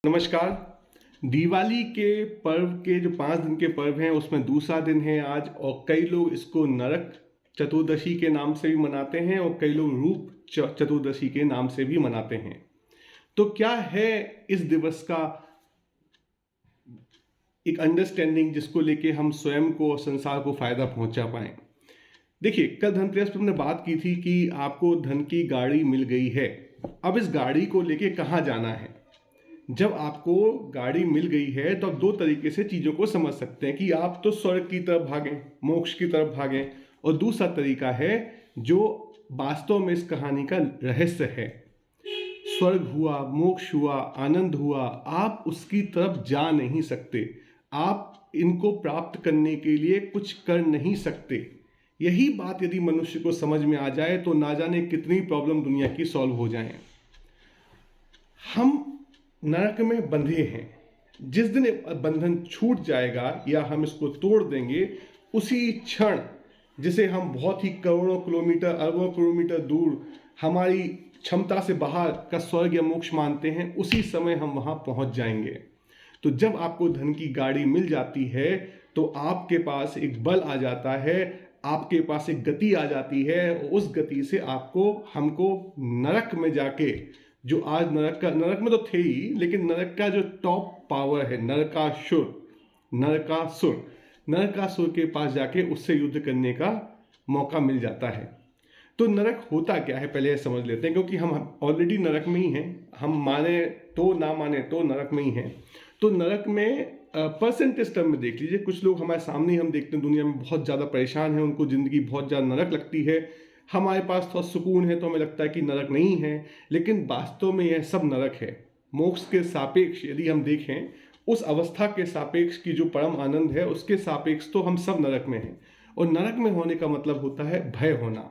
नमस्कार। दिवाली के पर्व के जो 5 दिन के पर्व हैं उसमें दूसरा दिन है आज, और कई लोग इसको नरक चतुर्दशी के नाम से भी मनाते हैं और कई लोग रूप चतुर्दशी के नाम से भी मनाते हैं। तो क्या है इस दिवस का एक अंडरस्टैंडिंग जिसको लेके हम स्वयं को और संसार को फायदा पहुंचा पाएं? देखिए, कल धनतेरस पर हमने बात की थी कि आपको धन की गाड़ी मिल गई है। अब इस गाड़ी को लेके कहाँ जाना है? जब आपको गाड़ी मिल गई है तो आप दो तरीके से चीज़ों को समझ सकते हैं कि आप तो स्वर्ग की तरफ भागें, मोक्ष की तरफ भागें, और दूसरा तरीका है जो वास्तव में इस कहानी का रहस्य है। स्वर्ग हुआ, मोक्ष हुआ, आनंद हुआ, आप उसकी तरफ जा नहीं सकते। आप इनको प्राप्त करने के लिए कुछ कर नहीं सकते। यही बात यदि मनुष्य को समझ में आ जाए तो ना जाने कितनी प्रॉब्लम दुनिया की सॉल्व हो जाएं। हम नरक में बंधे हैं। जिस दिन बंधन छूट जाएगा या हम इसको तोड़ देंगे, उसी क्षण जिसे हम बहुत ही करोड़ों किलोमीटर, अरबों किलोमीटर दूर हमारी क्षमता से बाहर का स्वर्ग या मोक्ष मानते हैं, उसी समय हम वहां पहुंच जाएंगे। तो जब आपको धन की गाड़ी मिल जाती है तो आपके पास एक बल आ जाता है, आपके पास एक गति आ जाती है, और उस गति से आपको हमको नरक में जाके, जो आज नरक में तो थे ही, लेकिन नरक का जो टॉप पावर है, नरकासुर के पास जाके उससे युद्ध करने का मौका मिल जाता है। तो नरक होता क्या है पहले समझ लेते हैं, क्योंकि हम ऑलरेडी नरक में ही हैं। हम माने तो ना माने तो नरक में ही हैं। तो नरक में परसेंटेज टर्म में देख लीजिए, कुछ लोग हमारे सामने ही हम देखते हैं दुनिया में बहुत ज़्यादा परेशान हैं, उनको ज़िंदगी बहुत ज़्यादा नरक लगती है। हमारे पास थोड़ा सुकून है तो हमें लगता है कि नरक नहीं है, लेकिन वास्तव में यह सब नरक है। मोक्ष के सापेक्ष यदि हम देखें, उस अवस्था के सापेक्ष की जो परम आनंद है, उसके सापेक्ष तो हम सब नरक में हैं। और नरक में होने का मतलब होता है भय होना।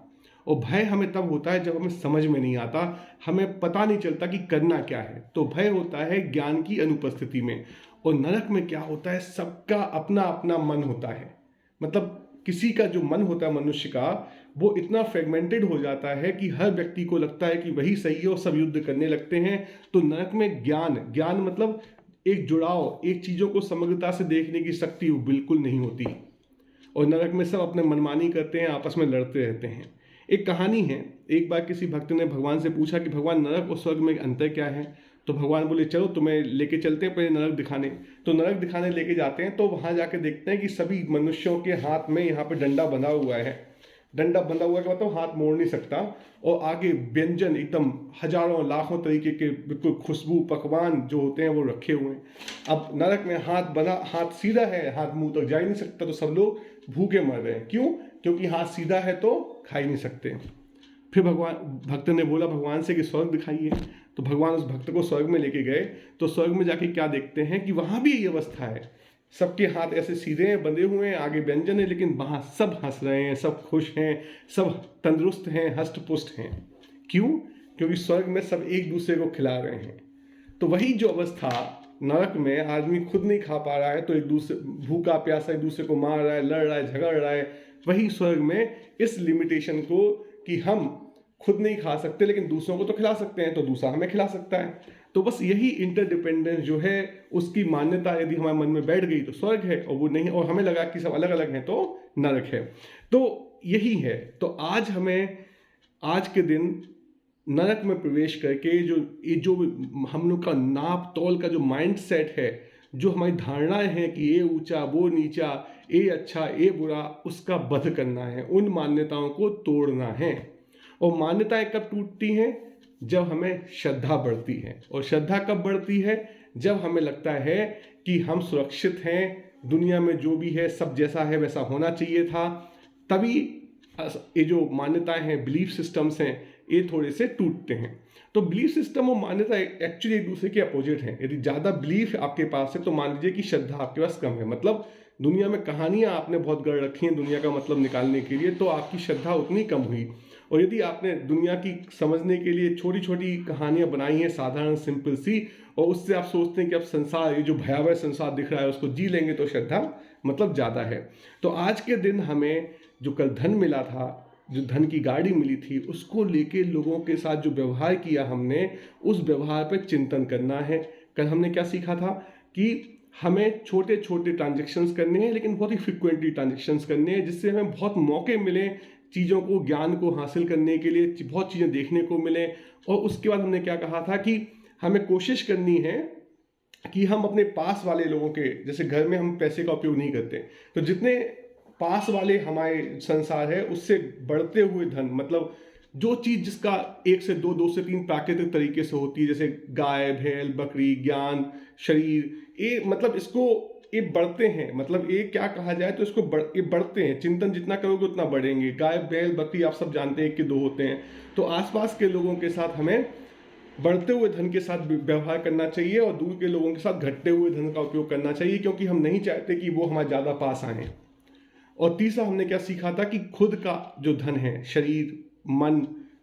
और भय हमें तब होता है जब हमें समझ में नहीं आता, हमें पता नहीं चलता कि करना क्या है। तो भय होता है ज्ञान की अनुपस्थिति में। और नरक में क्या होता है, सबका अपना अपना मन होता है। मतलब किसी का जो मन होता है मनुष्य का, वो इतना फ्रेगमेंटेड हो जाता है कि हर व्यक्ति को लगता है कि वही सही है और सब युद्ध करने लगते हैं। तो नरक में ज्ञान मतलब एक जुड़ाव, एक चीज़ों को समग्रता से देखने की शक्ति वो बिल्कुल नहीं होती। और नरक में सब अपने मनमानी करते हैं, आपस में लड़ते रहते हैं। एक कहानी है, एक बार किसी भक्त ने भगवान से पूछा कि भगवान, नरक और स्वर्ग में अंतर क्या है? तो भगवान बोले, चलो तुम्हें लेके चलते हैं पहले नरक दिखाने। तो नरक दिखाने लेके जाते हैं, तो वहां जाके देखते हैं कि सभी मनुष्यों के हाथ में यहाँ पे डंडा बंधा हुआ है। डंडा बंधा हुआ का मतलब हाथ मोड़ नहीं सकता, और आगे व्यंजन एकदम हजारों लाखों तरीके के बिल्कुल खुशबू पकवान जो होते हैं वो रखे हुए हैं। अब नरक में हाथ सीधा है, हाथ मुंह तक जा ही नहीं सकता, तो सब लोग भूखे मर रहे हैं। क्यों? क्योंकि हाथ सीधा है तो खा ही नहीं सकते। फिर भक्त ने बोला भगवान से कि स्वर्ग दिखाइए। तो भगवान उस भक्त को स्वर्ग में लेके गए। तो स्वर्ग में जाके क्या देखते हैं कि वहां भी यही अवस्था है। सबके हाथ ऐसे सीधे हैं, बंधे हुए हैं, आगे व्यंजन है, लेकिन वहां सब हंस रहे हैं, सब खुश हैं, सब तंदुरुस्त हैं, हष्ट पुष्ट हैं। क्यों? क्योंकि स्वर्ग में सब एक दूसरे को खिला रहे हैं। तो वही जो अवस्था नरक में, आदमी खुद नहीं खा पा रहा है तो एक दूसरे भूखा प्यासा एक दूसरे को मार रहा है, लड़ रहा है, झगड़ रहा है, वही स्वर्ग में इस लिमिटेशन को कि हम खुद नहीं खा सकते लेकिन दूसरों को तो खिला सकते हैं, तो दूसरा हमें खिला सकता है। तो बस यही इंटरडिपेंडेंस जो है, उसकी मान्यता यदि हमारे मन में बैठ गई तो स्वर्ग है, और वो नहीं, और हमें लगा कि सब अलग अलग हैं तो नरक है। तो यही है। तो आज हमें आज के दिन नरक में प्रवेश करके जो हम लोग का नाप तौल का जो माइंड सेट है, जो हमारी धारणाएं हैं कि ये ऊंचा वो नीचा, ये अच्छा ये बुरा, उसका वध करना है, उन मान्यताओं को तोड़ना है। और मान्यताएं कब टूटती हैं? जब हमें श्रद्धा बढ़ती है। और श्रद्धा कब बढ़ती है? जब हमें लगता है कि हम सुरक्षित हैं, दुनिया में जो भी है सब जैसा है वैसा होना चाहिए था। तभी ये जो मान्यताएं हैं, बिलीफ सिस्टम्स हैं, ये थोड़े से टूटते हैं। तो बिलीफ सिस्टम और मान्यता एक्चुअली एक दूसरे के अपोजिट हैं। यदि ज़्यादा बिलीफ आपके पास है तो मान लीजिए कि श्रद्धा आपके पास कम है। मतलब दुनिया में कहानियां आपने बहुत गढ़ रखी हैं दुनिया का मतलब निकालने के लिए, तो आपकी श्रद्धा उतनी कम हुई। और यदि आपने दुनिया की समझने के लिए छोटी छोटी कहानियां बनाई हैं, साधारण सिंपल सी, और उससे आप सोचते हैं कि अब संसार, ये जो भयावह संसार दिख रहा है उसको जी लेंगे, तो श्रद्धा मतलब ज़्यादा है। तो आज के दिन हमें जो कल धन मिला था, जो धन की गाड़ी मिली थी, उसको लेके लोगों के साथ जो व्यवहार किया हमने, उस व्यवहार पर चिंतन करना है। कल हमने क्या सीखा था कि हमें छोटे छोटे ट्रांजेक्शन्स करने हैं, लेकिन बहुत ही फ्रिक्वेंटली ट्रांजेक्शन्स करने हैं, जिससे हमें बहुत मौके मिले चीज़ों को, ज्ञान को हासिल करने के लिए, बहुत चीज़ें देखने को मिले। और उसके बाद हमने क्या कहा था कि हमें कोशिश करनी है कि हम अपने पास वाले लोगों के, जैसे घर में हम पैसे का उपयोग नहीं करते, तो जितने पास वाले हमारे संसार है उससे बढ़ते हुए धन, मतलब जो चीज़ जिसका 1 से 2, 2 से 3 प्राकृतिक तरीके से होती है, जैसे गाय, भेड़, बकरी, ज्ञान, शरीर, ये मतलब इसको ये बढ़ते हैं, मतलब ये क्या कहा जाए तो इसको ये बढ़ते हैं, चिंतन जितना करोगे उतना बढ़ेंगे। गाय, बैल, बकरी आप सब जानते हैं कि 2 होते हैं। तो आसपास के लोगों के साथ हमें बढ़ते हुए धन के साथ व्यवहार करना चाहिए और दूर के लोगों के साथ घटते हुए धन का उपयोग करना चाहिए, क्योंकि हम नहीं चाहते कि वो हमारे ज़्यादा पास आए। और तीसरा हमने क्या सीखा था कि खुद का जो धन है, शरीर, मन,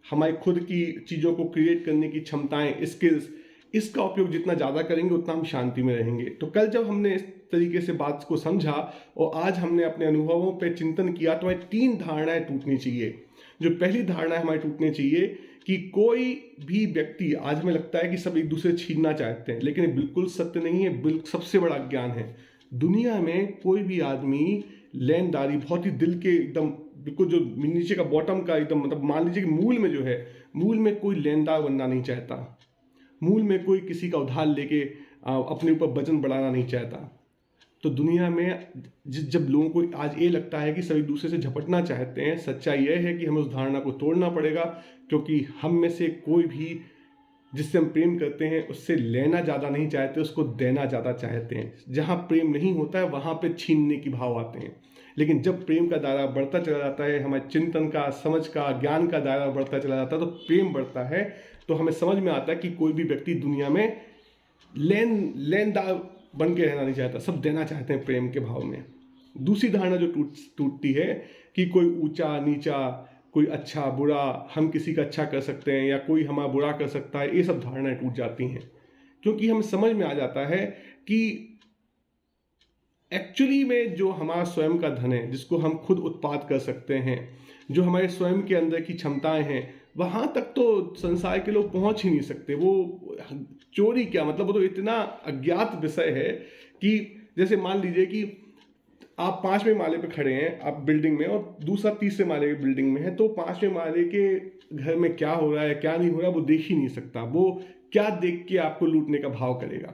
हमारी खुद की चीज़ों को क्रिएट करने की क्षमताएं, स्किल्स, इसका उपयोग जितना ज़्यादा करेंगे उतना हम शांति में रहेंगे। तो कल जब हमने इस तरीके से बात को समझा और आज हमने अपने अनुभवों पे चिंतन किया, तो हमारी 3 धारणाएं टूटनी चाहिए। जो पहली धारणा हमारी टूटनी चाहिए कि कोई भी व्यक्ति, आज हमें लगता है कि सब एक दूसरे छीनना चाहते हैं, लेकिन ये बिल्कुल सत्य नहीं है, बिल्कुल सबसे बड़ा ज्ञान है। दुनिया में कोई भी आदमी लेनदारी बहुत ही दिल के एकदम बिल्कुल जो नीचे का बॉटम का एकदम, मतलब मान लीजिए कि मूल में जो है, मूल में कोई लेनदार बनना नहीं चाहता, मूल में कोई किसी का उधार लेके अपने ऊपर वजन बढ़ाना नहीं चाहता। तो दुनिया में जब लोगों को आज ये लगता है कि सभी दूसरे से झपटना चाहते हैं, सच्चाई यह है कि हमें उस धारणा को तोड़ना पड़ेगा, क्योंकि हम में से कोई भी जिससे हम प्रेम करते हैं उससे लेना ज़्यादा नहीं चाहते, उसको देना ज़्यादा चाहते हैं। जहाँ प्रेम नहीं होता है वहाँ पे छीनने की भाव आते हैं। लेकिन जब प्रेम का दायरा बढ़ता चला जाता है, हमारे चिंतन का, समझ का, ज्ञान का दायरा बढ़ता चला जाता है, तो प्रेम बढ़ता है, तो हमें समझ में आता है कि कोई भी व्यक्ति दुनिया में लेनदार बन के रहना नहीं चाहता, सब देना चाहते हैं प्रेम के भाव में। दूसरी धारणा जो टूटती है कि कोई ऊंचा नीचा, कोई अच्छा बुरा, हम किसी का अच्छा कर सकते हैं या कोई हमारा बुरा कर सकता है, ये सब धारणाएं टूट जाती हैं, क्योंकि हमें समझ में आ जाता है कि एक्चुअली में जो हमारा स्वयं का धन है, जिसको हम खुद उत्पाद कर सकते हैं, जो हमारे स्वयं के अंदर की क्षमताएं हैं, वहां तक तो संसार के लोग पहुंच ही नहीं सकते। वो चोरी क्या, मतलब वो तो इतना अज्ञात विषय है कि जैसे मान लीजिए कि आप 5वें माले पे खड़े हैं, आप बिल्डिंग में, और दूसरा 3रे माले की बिल्डिंग में है, तो 5वें माले के घर में क्या हो रहा है क्या नहीं हो रहा है वो देख ही नहीं सकता। वो क्या देख के आपको लूटने का भाव करेगा।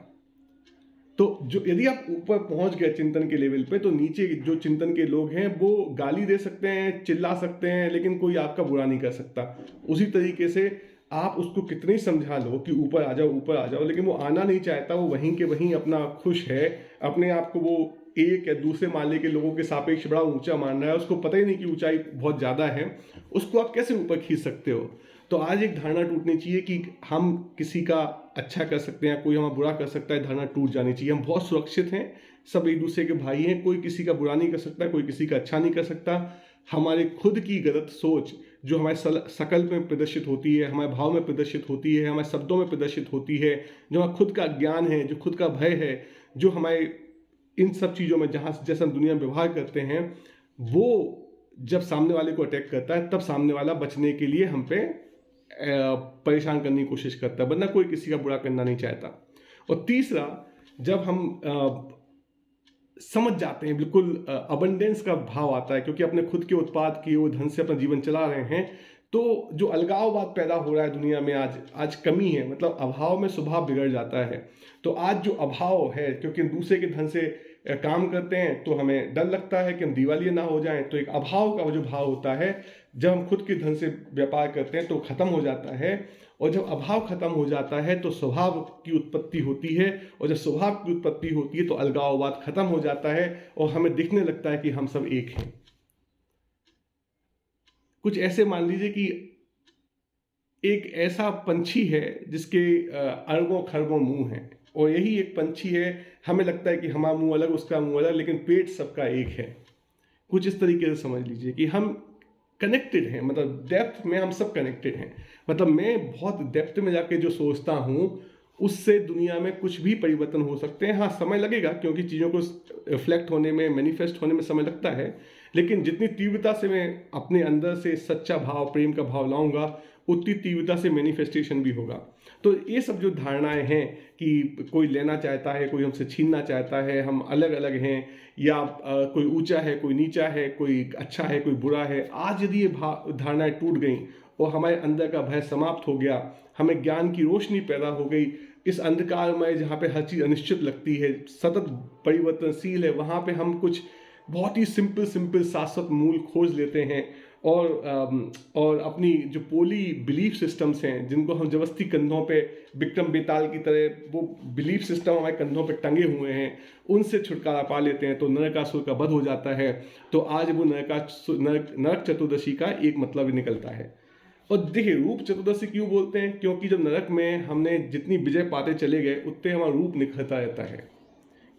तो जो यदि आप ऊपर पहुंच गए चिंतन के लेवल पे, तो नीचे जो चिंतन के लोग हैं वो गाली दे सकते हैं, चिल्ला सकते हैं, लेकिन कोई आपका बुरा नहीं कर सकता। उसी तरीके से आप उसको कितने ही समझा लो कि ऊपर आ जाओ ऊपर आ जाओ, लेकिन वो आना नहीं चाहता, वो वहीं के वहीं अपना खुश है, अपने आप को वो एक या दूसरे माले के लोगों के सापेक्ष बड़ा ऊंचा मान रहा है, उसको पता ही नहीं कि ऊंचाई बहुत ज़्यादा है, उसको आप कैसे ऊपर खींच सकते हो। तो आज एक धारणा टूटनी चाहिए कि हम किसी का अच्छा कर सकते हैं, कोई हमारा बुरा कर सकता है, धारणा टूट जानी चाहिए। हम बहुत सुरक्षित हैं, सब एक दूसरे के भाई हैं, कोई किसी का बुरा नहीं कर सकता, कोई किसी का अच्छा नहीं कर सकता। हमारे खुद की गलत सोच जो हमारे शकल में प्रदर्शित होती है, हमारे भाव में प्रदर्शित होती है, हमारे शब्दों में प्रदर्शित होती है, जो हमारा खुद का ज्ञान है, जो खुद का भय है, जो हमारे इन सब चीज़ों में जहाँ जैसे हम दुनिया में व्यवहार करते हैं, वो जब सामने वाले को अटैक करता है, तब सामने वाला बचने के लिए हम पे परेशान करने की कोशिश करता है, वरना कोई किसी का बुरा करना नहीं चाहता। और तीसरा, जब हम समझ जाते हैं, बिल्कुल अबंडेंस का भाव आता है, क्योंकि अपने खुद के उत्पाद किए हुए धन से अपना जीवन चला रहे हैं, तो जो अलगाववाद पैदा हो रहा है दुनिया में, आज कमी है, मतलब अभाव में स्वभाव बिगड़ जाता है। तो आज जो अभाव है, क्योंकि दूसरे के धन से काम करते हैं तो हमें डर लगता है कि हम दिवालिया ना हो जाएं, तो एक अभाव का जो भाव होता है, जब हम खुद के धन से व्यापार करते हैं तो खत्म हो जाता है। और जब अभाव खत्म हो जाता है तो स्वभाव की उत्पत्ति होती है, और जब स्वभाव की उत्पत्ति होती है तो अलगाववाद खत्म हो जाता है और हमें दिखने लगता है कि हम सब एक हैं। कुछ ऐसे मान लीजिए कि एक ऐसा पंछी है जिसके अरबों खरबों मुंह हैं, और यही एक पंछी है, हमें लगता है कि हमारा मुंह अलग उसका मुंह अलग, लेकिन पेट सबका एक है। कुछ इस तरीके से समझ लीजिए कि हम कनेक्टेड हैं, मतलब डेप्थ में हम सब कनेक्टेड हैं। मतलब मैं बहुत डेप्थ में जाके जो सोचता हूँ उससे दुनिया में कुछ भी परिवर्तन हो सकते हैं। हाँ, समय लगेगा, क्योंकि चीज़ों को रिफ्लेक्ट होने में, मैनिफेस्ट होने में समय लगता है, लेकिन जितनी तीव्रता से मैं अपने अंदर से सच्चा भाव, प्रेम का भाव लाऊंगा, उतनी तीव्रता से मैनिफेस्टेशन भी होगा। तो ये सब जो धारणाएं हैं कि कोई लेना चाहता है, कोई हमसे छीनना चाहता है, हम अलग अलग हैं, या कोई ऊंचा है, कोई नीचा है, कोई अच्छा है, कोई बुरा है, आज यदि ये धारणाएं टूट गई और हमारे अंदर का भय समाप्त हो गया, हमें ज्ञान की रोशनी पैदा हो गई, इस अंधकार में जहाँ पे हर चीज़ अनिश्चित लगती है, सतत परिवर्तनशील है, वहाँ पे हम कुछ बहुत ही सिंपल शाश्वत मूल खोज लेते हैं, और अपनी जो पोली बिलीफ सिस्टम्स हैं, जिनको हम जबरदस्ती कंधों पे विक्रम बेताल की तरह वो बिलीफ सिस्टम हमारे कंधों पे टंगे हुए हैं, उनसे छुटकारा पा लेते हैं, तो नरकासुर का वध हो जाता है। तो आज वो नरक चतुर्दशी का एक मतलब निकलता है। और देखिए, रूप चतुर्दशी क्यों बोलते हैं? क्योंकि जब नरक में हमने जितनी विजय पाते चले गए, उतने हमारा रूप निखरता रहता है,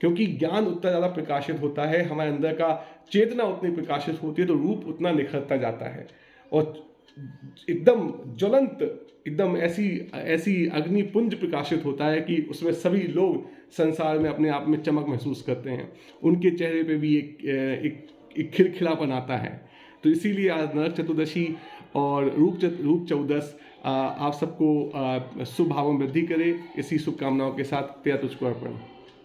क्योंकि ज्ञान उतना ज़्यादा प्रकाशित होता है, हमारे अंदर का चेतना उतनी प्रकाशित होती है, तो रूप उतना निखरता जाता है, और एकदम ज्वलंत, एकदम ऐसी अग्निपुंज प्रकाशित होता है कि उसमें सभी लोग संसार में अपने आप में चमक महसूस करते हैं, उनके चेहरे पे भी एक खिलखिलापन आता है। तो इसीलिए आज नरक चतुर्दशी और रूप चौदस आप सबको शुभ भावों में वृद्धि करे। इसी शुभकामनाओं के साथ तेरा तुझको अर्पण।